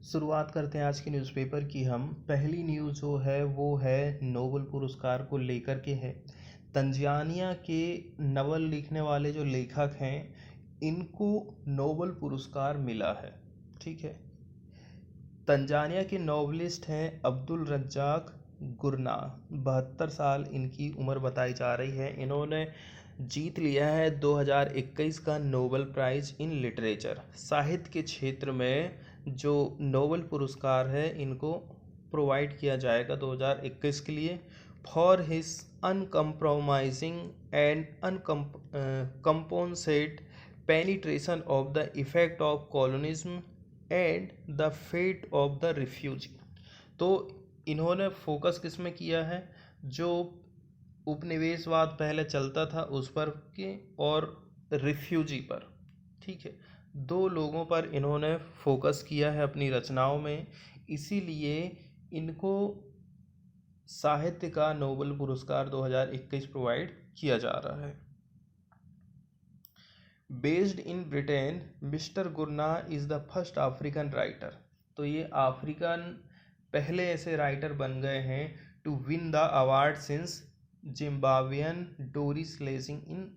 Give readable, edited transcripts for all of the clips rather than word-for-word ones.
शुरुआत करते हैं आज के न्यूज़पेपर की। हम पहली न्यूज़ जो है वो है नोबेल पुरस्कार को लेकर के है। तंजानिया के नवल लिखने वाले जो लेखक हैं इनको नोबेल पुरस्कार मिला है। ठीक है। तंजानिया के नोवेलिस्ट हैं अब्दुल रज्जाक गुरना। 72 साल इनकी उम्र बताई जा रही है। इन्होंने जीत लिया है 2021 का नोबेल प्राइज़ इन लिटरेचर। साहित्य के क्षेत्र में जो नोबेल पुरस्कार है इनको प्रोवाइड किया जाएगा 2021 के लिए for his uncompromising and uncompassionate penetration of the effect of colonialism and the fate of the refugee. तो इन्होंने फोकस किस में किया है, जो उपनिवेशवाद पहले चलता था उस पर के और रिफ्यूजी पर। ठीक है, दो लोगों पर इन्होंने फोकस किया है अपनी रचनाओं में, इसीलिए इनको साहित्य का नोबेल पुरस्कार 2021 प्रोवाइड किया जा रहा है। Based in Britain, mister Gurnah is the first African writer. तो ये अफ्रीकन पहले ऐसे राइटर बन गए हैं to win the award since Zimbabwean Doris Lessing in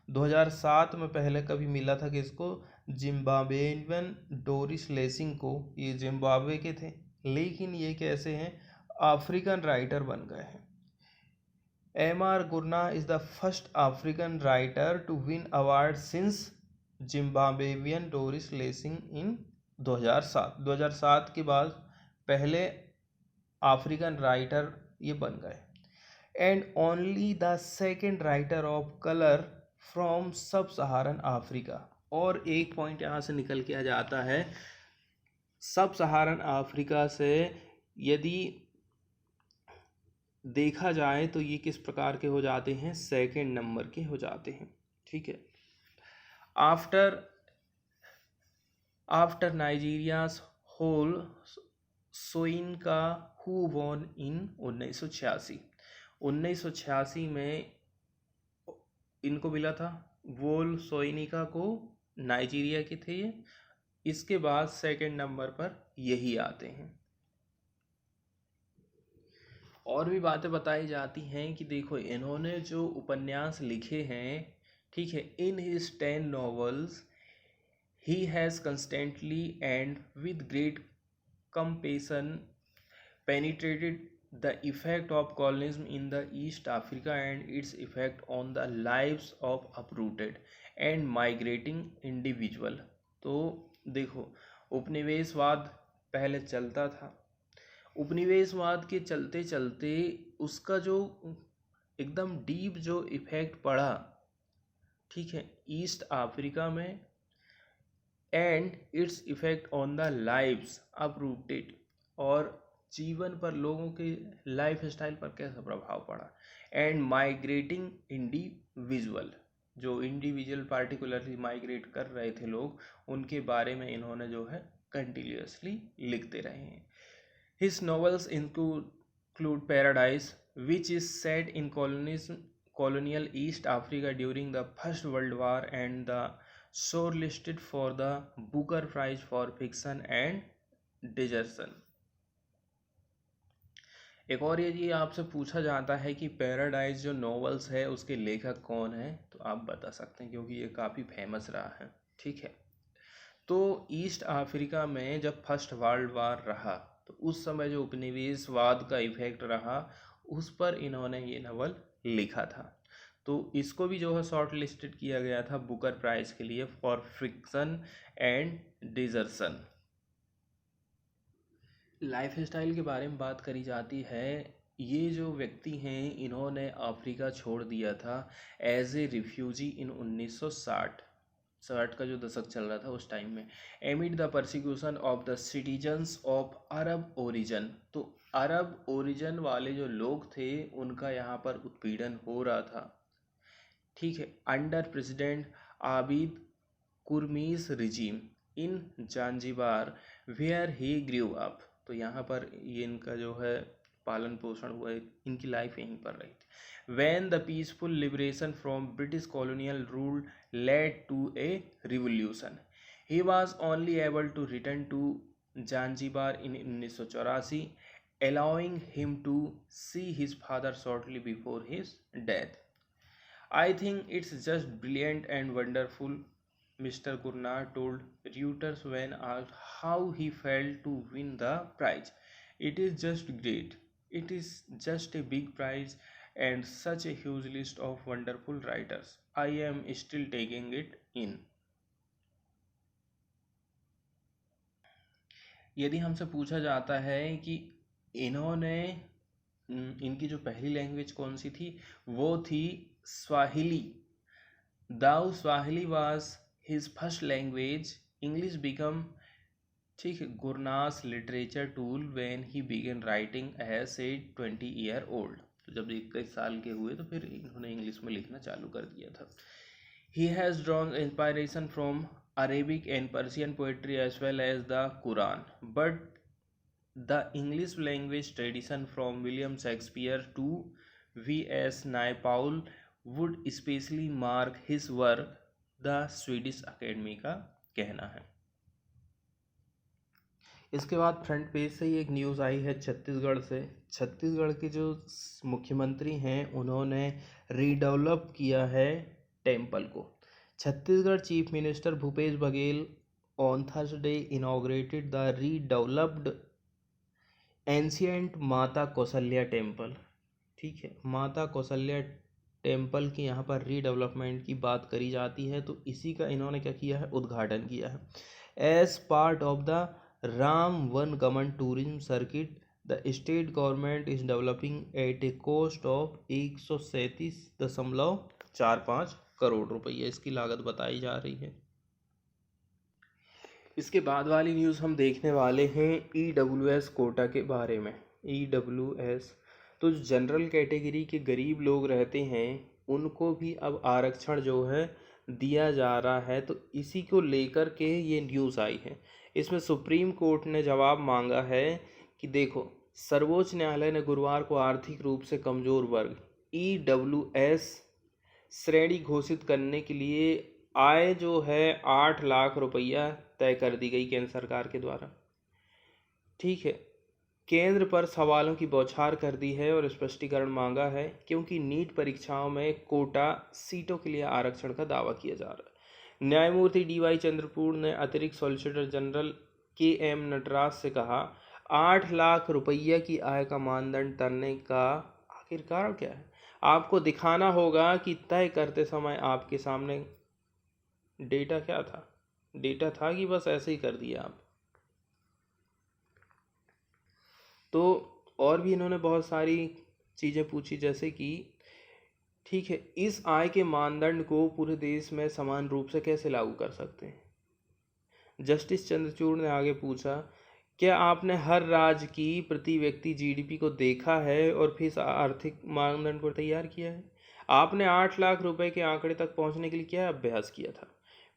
2007 में पहले कभी मिला था कि इसको जिम्बाब्वेन डोरिस लेसिंग को। ये जिम्बाब्वे के थे लेकिन ये कैसे हैं, अफ्रीकन राइटर बन गए हैं। M.R. Gurna is the first African writer to win award since Zimbabwean Doris Lessing in 2007 के बाद पहले अफ्रीकन राइटर ये बन गए। And only the second writer of colour from सब सहारन अफ्रीका। और एक पॉइंट यहाँ से निकल के आ जाता है, सब सहारन अफ्रीका से यदि देखा जाए तो ये किस प्रकार के हो जाते हैं, सेकंड नंबर के हो जाते हैं। ठीक है। After Nigeria's Wole Soyinka who won in 1986 में इनको मिला था। वोल सोइनिका को नाइजीरिया के थे ये। इसके बाद सेकंड नंबर पर यही आते हैं। और भी बातें बताई जाती हैं कि देखो इन्होंने जो उपन्यास लिखे हैं, ठीक है, in his 10 novels he has constantly and with great compassion penetrated the effect of colonialism in the East Africa and its effect on the lives of uprooted and migrating individual। तो देखो उपनिवेशवाद पहले चलता था, उपनिवेशवाद के चलते चलते उसका जो एकदम डीप जो इफेक्ट पड़ा, ठीक है, ईस्ट अफ्रीका में, and its effect on the lives uprooted, और जीवन पर लोगों के लाइफ स्टाइल पर कैसा प्रभाव पड़ा, एंड माइग्रेटिंग इंडिविजुअल, जो इंडिविजुअल पार्टिकुलरली माइग्रेट कर रहे थे लोग, उनके बारे में इन्होंने जो है कंटिन्यूसली लिखते रहे हैं। His novels include Paradise, which is set in colonial East Africa during the First World War, and the shortlisted for the Booker Prize for Fiction and Desertion। एक और यदि आपसे पूछा जाता है कि पैराडाइज जो नॉवेल्स है उसके लेखक कौन है, तो आप बता सकते हैं क्योंकि ये काफ़ी फेमस रहा है। ठीक है, तो ईस्ट अफ्रीका में जब फर्स्ट वर्ल्ड वार रहा तो उस समय जो उपनिवेशवाद का इफेक्ट रहा उस पर इन्होंने ये नवल लिखा था। तो इसको भी जो है शॉर्ट लिस्टेड किया गया था बुकर प्राइज के लिए for fiction and desertion. Life style के बारे में बात करी जाती है। ये जो व्यक्ति हैं इन्होंने अफ्रीका छोड़ दिया था एज ए रिफ्यूजी इन 1960 का जो दशक चल रहा था उस टाइम में, एमिड the persecution of the citizens of Arab origin. तो अरब ओरिजन वाले जो लोग थे उनका यहाँ पर उत्पीड़न हो रहा था। ठीक है, under president Abeid Karume's regime in Zanzibar where he grew up. तो यहाँ पर ये इनका जो है पालन पोषण हुआ, इनकी लाइफ यहीं पर रही थी। When the peaceful liberation from British colonial rule led to a revolution, He was only able to return to Zanzibar in 1984, allowing him to see his father shortly before his death. I think it's just brilliant and wonderful, Mr. Gurnard told Reuters when asked how he felt to win the prize. It is just great. It is just a big prize and such a huge list of wonderful writers. I am still taking it in. यदि हमसे पूछा जाता है कि इन्होंने इनकी जो पहली लैंग्वेज कौन सी थी, वो थी Swahili. Though Swahili was his first language. English become, ठीक है, Gurnah's literature tool when he began writing as a 20 year old. तो जब 21 साल के हुए तो फिर इन्होंने इंग्लिश में लिखना चालू कर दिया था. He has drawn inspiration from Arabic and Persian poetry as well as the Quran, but the English language tradition from William Shakespeare to V.S. Naipaul would especially mark his work, the Swedish Academy का कहना है. इसके बाद front page से ही एक news आई है छत्तीसगढ़ से. छत्तीसगढ़ के जो मुख्यमंत्री हैं उन्होंने रीडेवलप किया है टेम्पल को. Chhattisgarh chief minister Bhupesh Baghel on Thursday inaugurated the redeveloped ancient माता कौशल्या टेम्पल. ठीक है, माता कौशल्या टेम्पल की यहाँ पर रीडेवलपमेंट की बात करी जाती है, तो इसी का इन्होंने क्या किया है, उद्घाटन किया है. As part of the Ram Van Gaman tourism circuit the state government is developing at a cost of 137.45 crore रुपये इसकी लागत बताई जा रही है. इसके बाद वाली न्यूज़ हम देखने वाले हैं EWS कोटा के बारे में. EWS तो जनरल कैटेगरी के गरीब लोग रहते हैं उनको भी अब आरक्षण जो है दिया जा रहा है, तो इसी को लेकर के ये न्यूज़ आई है. इसमें सुप्रीम कोर्ट ने जवाब मांगा है कि देखो, सर्वोच्च न्यायालय ने गुरुवार को आर्थिक रूप से कमज़ोर वर्ग EWS श्रेणी घोषित करने के लिए आय जो है 8 लाख रुपया तय कर दी गई केंद्र सरकार के द्वारा. ठीक है, केंद्र पर सवालों की बौछार कर दी है और स्पष्टीकरण मांगा है क्योंकि नीट परीक्षाओं में कोटा सीटों के लिए आरक्षण का दावा किया जा रहा है. न्यायमूर्ति DY चंद्रचूड़ ने अतिरिक्त सॉलिसिटर जनरल KM नटराज से कहा, 8 लाख रुपया की आय का मानदंड तरने का आखिरकार क्या है. आपको दिखाना होगा कि तय करते समय आपके सामने डेटा क्या था. डेटा था कि बस ऐसे ही कर दिया आप. तो और भी इन्होंने बहुत सारी चीज़ें पूछी, जैसे कि ठीक है, इस आय के मानदंड को पूरे देश में समान रूप से कैसे लागू कर सकते हैं. जस्टिस चंद्रचूड़ ने आगे पूछा, क्या आपने हर राज्य की प्रति व्यक्ति GDP को देखा है और फिर इस आर्थिक मानदंड को तैयार किया है. आपने 8 लाख रुपए के आंकड़े तक पहुंचने के लिए क्या अभ्यास किया था.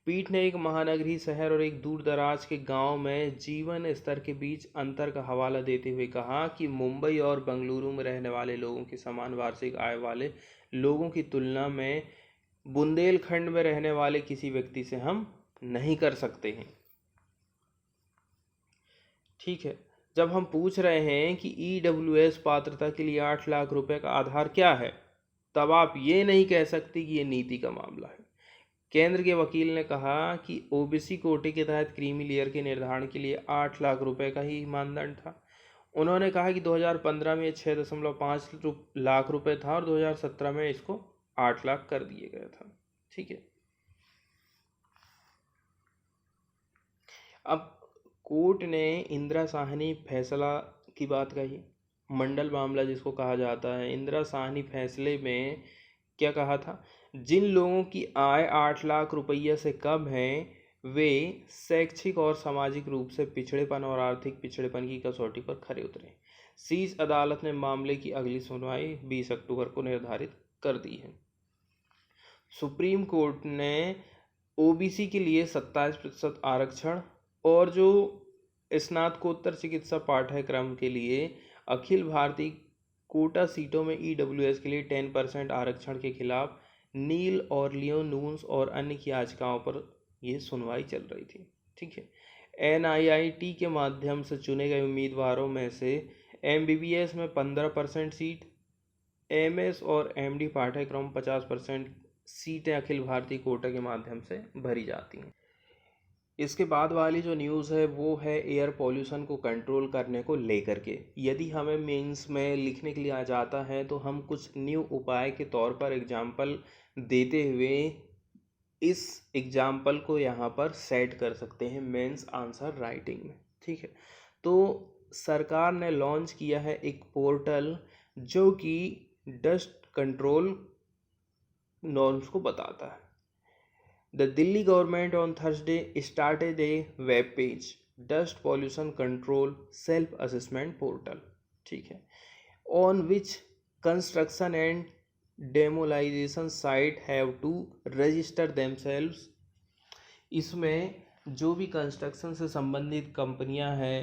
पीठ ने एक महानगरीय शहर और एक दूर दराज के गांव में जीवन स्तर के बीच अंतर का हवाला देते हुए कहा कि मुंबई और बेंगलुरु में रहने वाले लोगों की समान वार्षिक आय वाले लोगों की तुलना में बुंदेलखंड में रहने वाले किसी व्यक्ति से हम नहीं कर सकते हैं. ठीक है, जब हम पूछ रहे हैं कि EWS पात्रता के लिए 8 लाख रुपए का आधार क्या है, तब आप ये नहीं कह सकते कि ये नीति का मामला है. केंद्र के वकील ने कहा कि OBC कोटे के तहत क्रीमी लेयर के निर्धारण के लिए 8 लाख रुपए का ही मानदंड था. उन्होंने कहा कि 2015 में 6.5 लाख रुपए था और 2017 में इसको 8 लाख कर दिया गया था. ठीक है, अब कोर्ट ने इंदिरा साहनी फैसला की बात कही. मंडल मामला जिसको कहा जाता है, इंदिरा साहनी फैसले में क्या कहा था, जिन लोगों की आय 8 लाख रुपया से कम है वे शैक्षिक और सामाजिक रूप से पिछड़ेपन और आर्थिक पिछड़ेपन की कसौटी पर खरे उतरे. शीर्ष अदालत ने मामले की अगली सुनवाई 20 अक्टूबर को निर्धारित कर दी है. सुप्रीम कोर्ट ने OBC के लिए 27% आरक्षण और जो स्नातकोत्तर चिकित्सा पाठ्यक्रम के लिए अखिल भारतीय कोटा सीटों में EWS के लिए 10% आरक्षण के खिलाफ नील और लियोन नून्स और अन्य की याचिकाओं पर यह सुनवाई चल रही थी. ठीक है। NIIT के माध्यम से चुने गए उम्मीदवारों में से MBBS में 15% सीट, MS और MD पाठ्यक्रम 50% सीटें अखिल भारतीय कोटा के माध्यम से भरी जाती हैं। इसके बाद वाली जो न्यूज़ है वो है एयर पॉल्यूशन को कंट्रोल करने को लेकर के। यदि हमें मेंस में लिखने के लिए आ जाता है तो हम कुछ न्यू उपाय के तौर पर एग्जाम्पल देते हुए इस एग्जाम्पल को यहाँ पर सेट कर सकते हैं मेंस आंसर राइटिंग में। ठीक है, तो सरकार ने लॉन्च किया है एक पोर्टल जो कि डस्ट कंट्रोल नॉर्म्स को बताता है। The Delhi government on Thursday started a web page, Dust Pollution Control Self-Assessment Portal, ठीक है, on which construction and demolition site have to register themselves। इसमें जो भी कंस्ट्रक्शन से संबंधित कंपनियां हैं,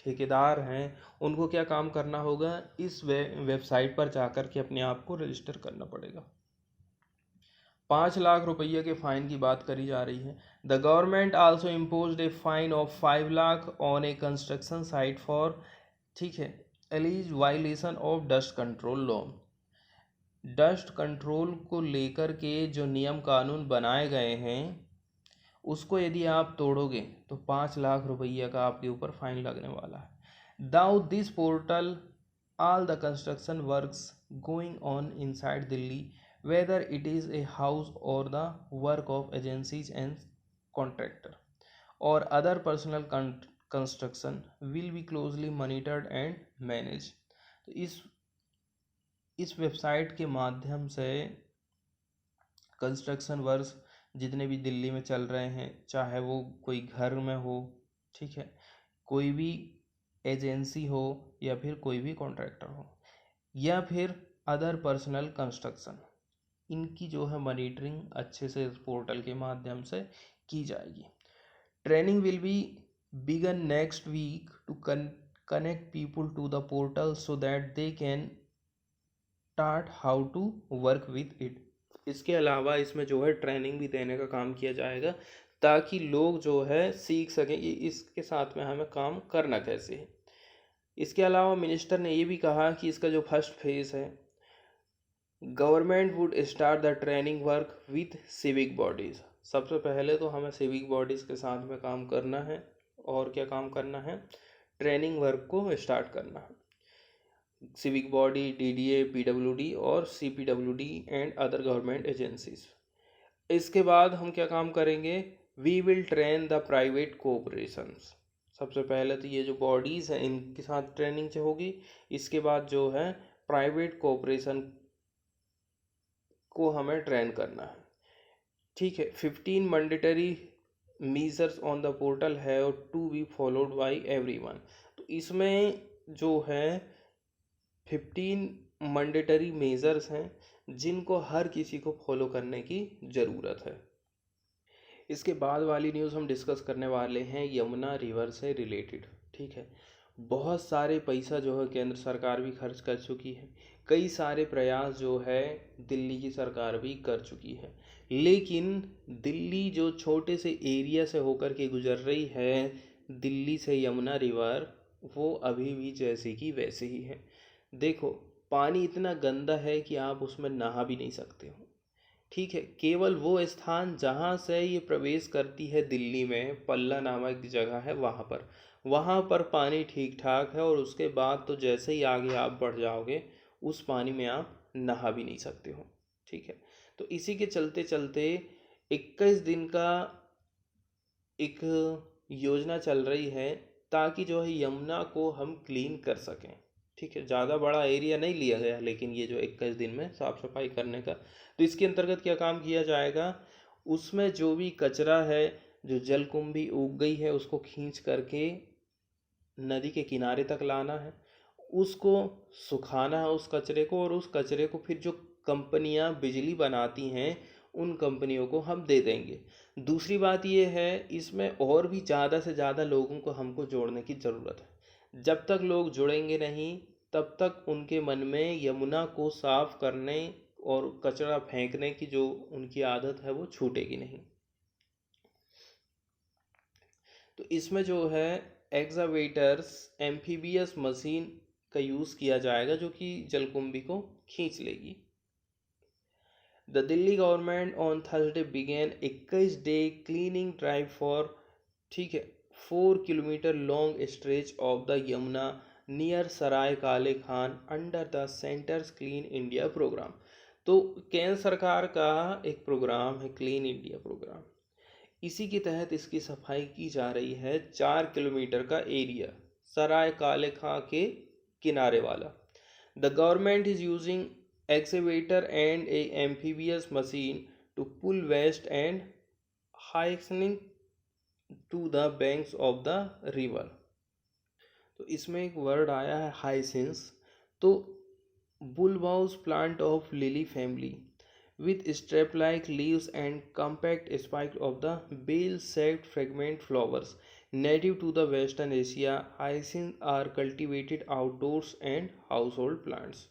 ठेकेदार हैं, उनको क्या काम करना होगा, इस वेबसाइट पर जाकर के अपने आप को रजिस्टर करना पड़ेगा। 5 लाख रुपये के फाइन की बात करी जा रही है। The government also imposed a fine of 5 lakh on a construction site for, ठीक है, alleged violation of dust control law. Dust control को लेकर के जो नियम कानून बनाए गए हैं उसको यदि आप तोड़ोगे तो 5 लाख रुपये का आपके ऊपर फाइन लगने वाला है। Now this portal all the construction works going on inside Delhi, whether it is a house or the work of agencies and contractor or other personal construction, will be closely monitored and managed। तो इस website के माध्यम से construction works जितने भी दिल्ली में चल रहे हैं, चाहे वो कोई घर में हो, ठीक है, कोई भी एजेंसी हो या फिर कोई भी कॉन्ट्रैक्टर हो या फिर अदर पर्सनल कंस्ट्रक्शन, इनकी जो है मॉनिटरिंग अच्छे से इस पोर्टल के माध्यम से की जाएगी। Training will be begin next week to connect people to the portal so that they can start how to work with it. इसके अलावा इसमें जो है ट्रेनिंग भी देने का काम किया जाएगा ताकि लोग जो है सीख सकें इसके साथ में हमें काम करना कैसे है। इसके अलावा मिनिस्टर ने ये भी कहा कि इसका जो फर्स्ट फेज है, government would start the training work with civic bodies. सबसे पहले तो हमें सिविक बॉडीज़ के साथ में काम करना है और क्या काम करना है, ट्रेनिंग वर्क को स्टार्ट करना है। सिविक बॉडी, DDA, PWD और CPWD and other government agencies. इसके बाद हम क्या काम करेंगे, we will train the private cooperations. सबसे पहले तो ये जो बॉडीज़ हैं इनके साथ ट्रेनिंग से होगी। इसके बाद जो है प्राइवेट कोऑपरेशन को हमें ट्रेन करना है। ठीक है, 15 mandatory measures on the portal have to be followed by everyone. तो इसमें जो है 15 मैंडेटरी मेजर्स हैं जिनको हर किसी को फॉलो करने की ज़रूरत है। इसके बाद वाली न्यूज़ हम डिस्कस करने वाले हैं यमुना रिवर से रिलेटेड। ठीक है, बहुत सारे पैसा जो है केंद्र सरकार भी खर्च कर चुकी है, कई सारे प्रयास जो है दिल्ली की सरकार भी कर चुकी है, लेकिन दिल्ली जो छोटे से एरिया से होकर के गुजर रही है, दिल्ली से यमुना रिवर, वो अभी भी जैसे कि वैसे ही है। देखो, पानी इतना गंदा है कि आप उसमें नहा भी नहीं सकते हो। ठीक है, केवल वो स्थान जहाँ से ये प्रवेश करती है दिल्ली में, पल्ला नामक जगह है, वहाँ पर पानी ठीक ठाक है, और उसके बाद तो जैसे ही आगे आप बढ़ जाओगे उस पानी में आप नहा भी नहीं सकते हो। ठीक है, तो इसी के चलते चलते 21 दिन का एक योजना चल रही है ताकि जो है यमुना को हम क्लीन कर सकें। ठीक है, ज़्यादा बड़ा एरिया नहीं लिया गया, लेकिन ये जो 21 दिन में साफ़ सफाई करने का, तो इसके अंतर्गत क्या काम किया जाएगा, उसमें जो भी कचरा है, जो जलकुंभी उग गई है, उसको खींच करके नदी के किनारे तक लाना है, उसको सुखाना है उस कचरे को, और उस कचरे को फिर जो कंपनियां बिजली बनाती हैं उन कंपनियों को हम दे देंगे। दूसरी बात ये है, इसमें और भी ज़्यादा से ज़्यादा लोगों को हमको जोड़ने की ज़रूरत है। जब तक लोग जुड़ेंगे नहीं तब तक उनके मन में यमुना को साफ करने और कचरा फेंकने की जो उनकी आदत है वो छूटेगी नहीं। तो इसमें जो है एक्सावेटर्स एम्फीबियस मशीन का यूज़ किया जाएगा जो कि जलकुंभी को खींच लेगी। The Delhi government on Thursday began 21 day cleaning drive for, ठीक है, 4 kilometre long stretch of the Yamuna near Sarai Kale Khan under the centre's clean India programme. तो केंद्र सरकार का एक प्रोग्राम है क्लीन इंडिया प्रोग्राम, इसी के तहत इसकी सफाई की जा रही है। 4 किलोमीटर का एरिया सराय काले खां के किनारे वाला। The government is using excavator and a amphibious machine to pull waste and hastening to the banks of the river। तो इसमें एक वर्ड आया है हाइसिंस। तो bulbous plant of lily family with strap like leaves and compact spike of the bale shaped fragment flowers native to the western Asia। Hyacinths are cultivated outdoors and household plants।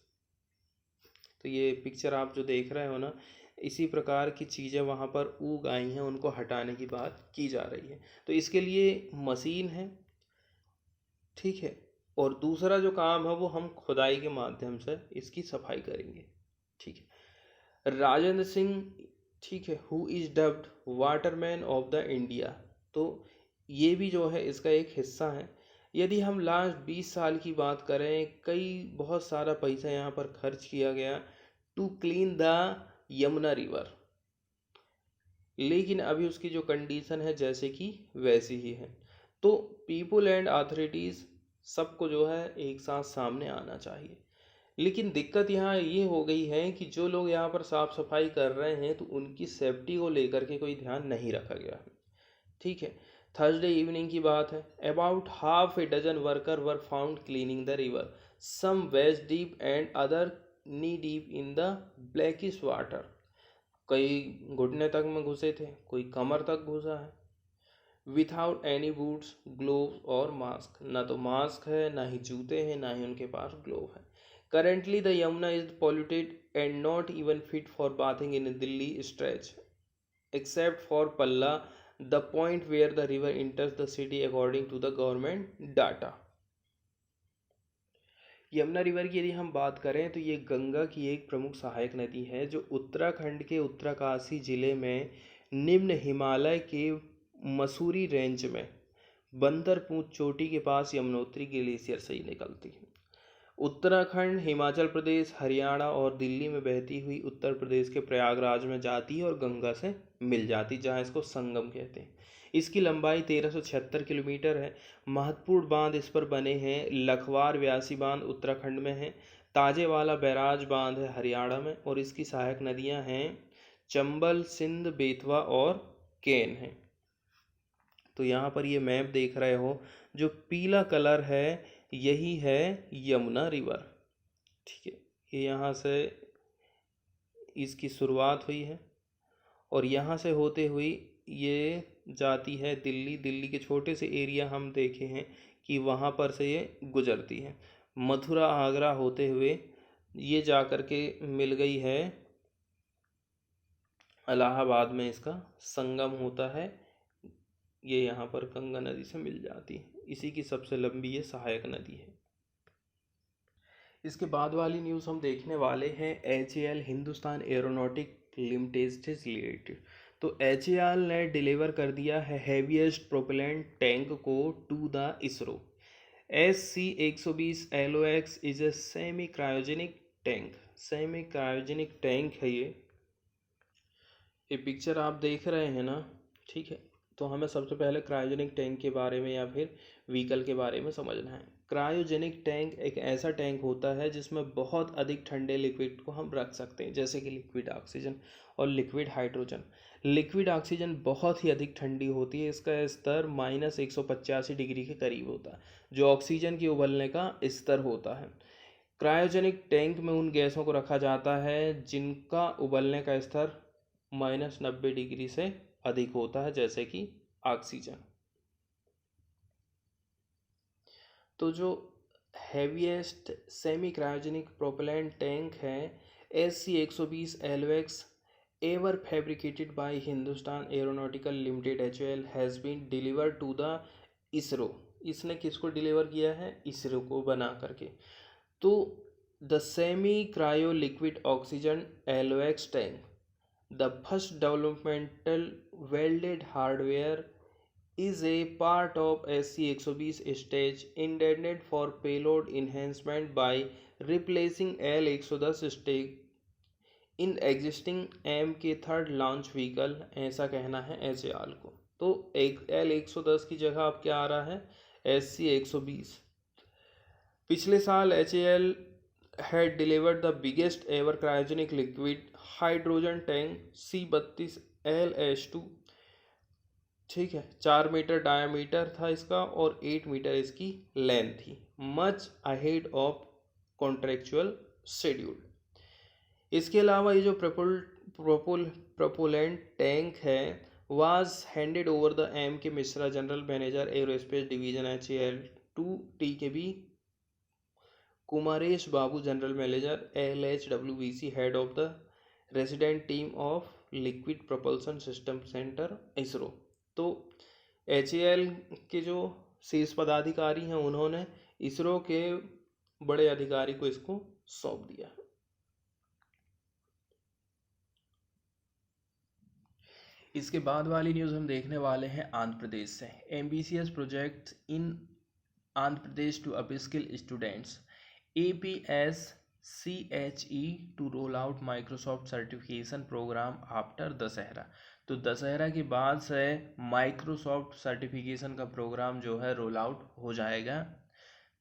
तो ये picture आप जो देख रहे हो ना, इसी प्रकार की चीज़ें वहाँ पर उग आई हैं, उनको हटाने की बात की जा रही है। तो इसके लिए मशीन है, ठीक है, और दूसरा जो काम है वो हम खुदाई के माध्यम से इसकी सफाई करेंगे, ठीक है। राजेंद्र सिंह, ठीक है, who is dubbed Waterman of the India. तो ये भी जो है इसका एक हिस्सा है। यदि हम लास्ट 20 साल की बात करें, बहुत सारा पैसा यहाँ पर खर्च किया गया to clean the Yamuna river, लेकिन अभी उसकी जो कंडीशन है जैसे कि वैसी ही है। तो पीपुल एंड अथॉरिटीज़ सबको जो है एक साथ सामने आना चाहिए। लेकिन दिक्कत यहाँ ये हो गई है कि जो लोग यहाँ पर साफ़ सफाई कर रहे हैं तो उनकी सेफ्टी को लेकर के कोई ध्यान नहीं रखा गया है, ठीक है। थर्सडे इवनिंग की बात है। About half a dozen worker were found cleaning the river, some waist deep and other knee deep in the blackish water. कई घुटने तक में घुसे थे, कोई कमर तक घुसा है। विथआउट एनी बूट्स, ग्लोव और मास्क, ना तो मास्क है, ना ही जूते हैं, ना ही उनके पास ग्लोव है। Currently the Yamuna is polluted and not even fit for bathing in Delhi stretch except for Palla, the point where the river enters the city according to the government data. Yamuna river की यदि हम बात करें तो ये गंगा की एक प्रमुख सहायक नदी है जो उत्तराखंड के उत्तरकाशी जिले में निम्न हिमालय के मसूरी रेंज में बंदरपूंछ चोटी के पास यमुनोत्री ग्लेशियर से ही निकलती है। उत्तराखंड, हिमाचल प्रदेश, हरियाणा और दिल्ली में बहती हुई उत्तर प्रदेश के प्रयागराज में जाती है और गंगा से मिल जाती, जहाँ इसको संगम कहते हैं। इसकी लंबाई 1376 किलोमीटर है। महत्वपूर्ण बांध इस पर बने हैं। लखवार व्यासी बांध उत्तराखंड में है। ताजेवाला बैराज बांध है हरियाणा में, और इसकी सहायक नदियां हैं चंबल, सिंध, बेतवा और केन है। तो यहाँ पर ये मैप देख रहे हो, जो पीला कलर है यही है यमुना रिवर, ठीक है। ये यहाँ से इसकी शुरुआत हुई है और यहाँ से होते हुई ये जाती है दिल्ली। दिल्ली के छोटे से एरिया हम देखे हैं कि वहाँ पर से ये गुजरती है। मथुरा, आगरा होते हुए ये जा कर के मिल गई है इलाहाबाद में, इसका संगम होता है। ये यहाँ पर गंगा नदी से मिल जाती है। इसी की सबसे लंबी ये सहायक नदी है। इसके बाद वाली न्यूज़ हम देखने वाले हैं HAL हिंदुस्तान एरोनॉटिक लिमिटेड से रिलेटेड। तो HAL ने डिलीवर कर दिया है हैवीएस्ट प्रोपेलेंट टैंक को to the ISRO. SC-120 LOX is a semi cryogenic tank. Semi cryogenic tank है ये पिक्चर आप देख रहे हैं ना, ठीक है। तो हमें सबसे पहले क्रायोजेनिक टैंक के बारे में या फिर व्हीकल के बारे में समझना है। क्रायोजेनिक टैंक एक ऐसा टैंक होता है जिसमें बहुत अधिक ठंडे लिक्विड को हम रख सकते हैं, जैसे कि लिक्विड ऑक्सीजन और लिक्विड हाइड्रोजन। लिक्विड ऑक्सीजन बहुत ही अधिक ठंडी होती है, इसका स्तर -185 डिग्री के करीब होता है, जो ऑक्सीजन के उबलने का स्तर होता है। क्रायोजेनिक टैंक में उन गैसों को रखा जाता है जिनका उबलने का स्तर -90 डिग्री से अधिक होता है, जैसे कि ऑक्सीजन। तो जो heaviest semi cryogenic propellant tank है SC-120 LOX ever fabricated by Hindustan Aeronautical Limited HAL has been delivered to the ISRO, इसने किसको डिलीवर किया है? इसरो को बना करके। तो the semi cryo liquid oxygen LOX tank, the first developmental welded hardware is a part of SC-120 stage intended for payload enhancement by replacing L-110 stage in existing M K third launch vehicle, ऐसा कहना है HAL को। तो एक L-110 की जगह अब क्या आ रहा है? SC-120। पिछले साल HAL had delivered the biggest ever cryogenic liquid hydrogen tank C32LH2। ठीक है, 4 मीटर डायामीटर था इसका और 8 मीटर इसकी लेंथ थी, much ahead of contractual schedule. इसके अलावा ये जो प्रोपोलेंट टैंक है was handed over the M K Mishra, general manager aerospace division HAL to TKB Kumaresh Babu, general manager LHWBC, head of the resident team of liquid propulsion system centre ISRO. तो HAL के जो शीर्ष पदाधिकारी हैं उन्होंने इसरो के बड़े अधिकारी को इसको सौंप दिया। इसके बाद वाली न्यूज़ हम देखने वाले हैं आंध्र प्रदेश से। Ambitious project in Andhra Pradesh to upskill students, APSCHE to roll out Microsoft certification program after Dussehra. तो दशहरा के बाद से माइक्रोसॉफ्ट सर्टिफिकेशन का प्रोग्राम जो है रोल आउट हो जाएगा।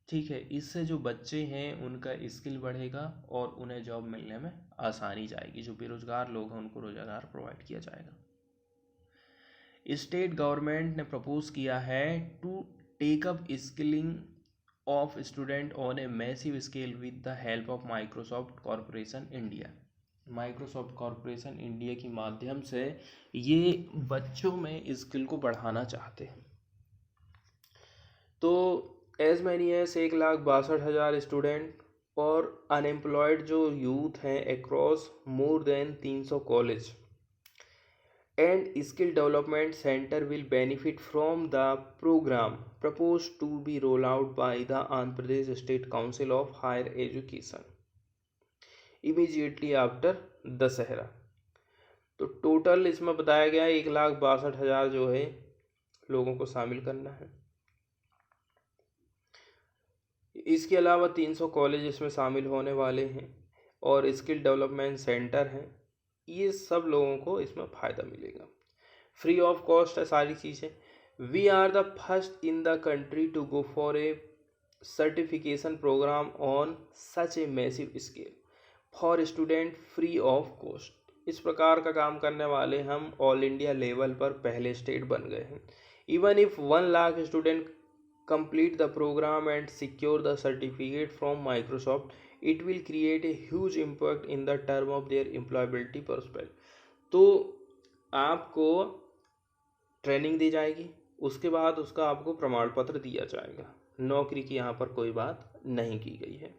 ठीक है, इससे जो बच्चे हैं उनका स्किल बढ़ेगा और उन्हें जॉब मिलने में आसानी जाएगी। जो बेरोजगार लोग हैं उनको रोजगार प्रोवाइड किया जाएगा। स्टेट गवर्नमेंट ने प्रपोज किया है to take up skilling of student on a massive scale with the help of Microsoft Corporation India. Microsoft Corporation India के माध्यम से ये बच्चों में स्किल को बढ़ाना चाहते हैं। तो एज मैनी एज 1,62,000 स्टूडेंट और अनएम्प्लॉयड जो यूथ हैं across more than 300 college and skill development centre will benefit from the program propose to be roll out by the Andhra Pradesh state council of higher education immediately after Dussehra. तो total इसमें बताया गया 1,62,000 जो है लोगों को शामिल करना है। इसके अलावा 300 कॉलेज इसमें शामिल होने वाले हैं और स्किल डेवलपमेंट सेंटर हैं। ये सब लोगों को इसमें फ़ायदा मिलेगा। फ्री ऑफ कॉस्ट है सारी चीज़ें। We are the first in the country to go for a certification program on such a massive scale for student free of cost. इस प्रकार का काम करने वाले हम ऑल इंडिया लेवल पर पहले स्टेट बन गए हैं। Even if 1 lakh student complete the program and secure the certificate from Microsoft, it will create a huge impact in the term of their employability prospect। तो आपको ट्रेनिंग दी जाएगी, उसके बाद उसका आपको प्रमाण पत्र दिया जाएगा। नौकरी की यहाँ पर कोई बात नहीं की गई है।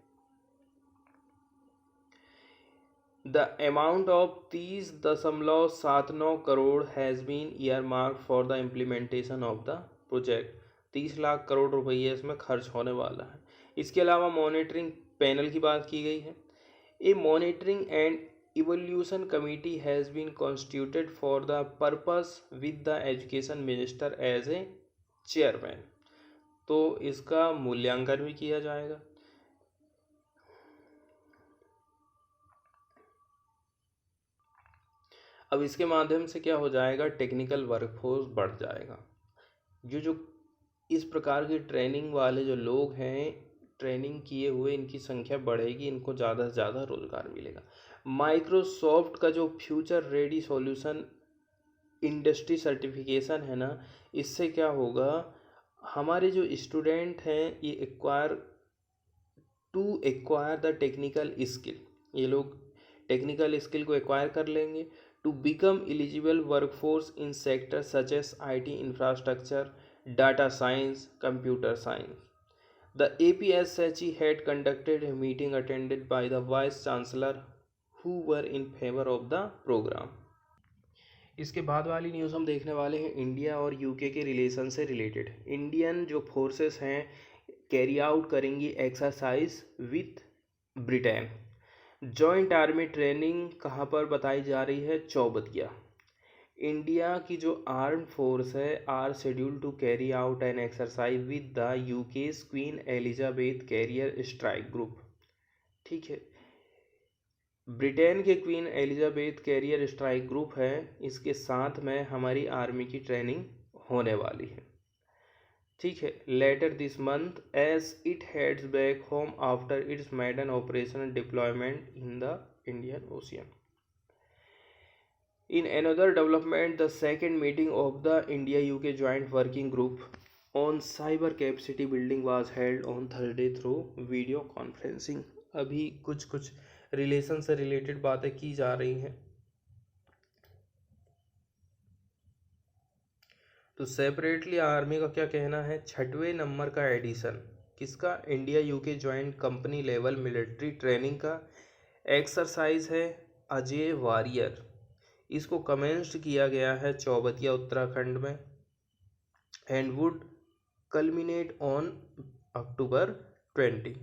The amount of 30.79 crore has been earmarked for the implementation of the project। 30 lakh crore रुपये इसमें खर्च होने वाला है। इसके अलावा मॉनिटरिंग पैनल की बात की गई है। A monitoring and evolution committee has been constituted for the purpose with the education minister as a chairman. तो इसका मूल्यांकन भी किया जाएगा। अब इसके माध्यम से क्या हो जाएगा, टेक्निकल वर्कफोर्स बढ़ जाएगा। जो इस प्रकार की ट्रेनिंग वाले जो लोग हैं, ट्रेनिंग किए हुए, इनकी संख्या बढ़ेगी, इनको ज़्यादा से ज़्यादा रोजगार मिलेगा। माइक्रोसॉफ्ट का जो future ready solution industry certification है ना, इससे क्या होगा, हमारे जो स्टूडेंट हैं ये एक्वायर द टेक्निकल स्किल, ये लोग टेक्निकल स्किल को एक्वायर कर लेंगे to become eligible workforce in sector such as IT infrastructure, data science, computer science. The APSHE had conducted a meeting attended by the Vice Chancellor who were in favor of the program. इसके बाद वाली news हम देखने वाले हैं India और UK के relation से रिलेटेड। इंडियन जो फोर्सेस हैं कैरी आउट करेंगी exercise with Britain. Joint army training कहाँ पर बताई जा रही है? चौबतिया। इंडिया की जो आर्म फोर्स है are scheduled to carry out an exercise with the UK's Queen Elizabeth carrier strike group. ठीक है, ब्रिटेन के Queen Elizabeth carrier strike group है, इसके साथ में हमारी आर्मी की ट्रेनिंग होने वाली है। ठीक है, later this month as it heads back home after its maiden operational deployment in the Indian Ocean. In another development, the second meeting of the India-UK Joint Working Group on Cyber Capacity Building was held on Thursday through video conferencing। अभी कुछ relation से related बातें की जा रही हैं। तो separately army का क्या कहना है? 6वें नंबर का एडिशन किसका? India UK joint company level military training का एक्सरसाइज है अजय वॉरियर। इसको कमेंस्ड किया गया है चौबतिया उत्तराखंड में and would culminate on October 20।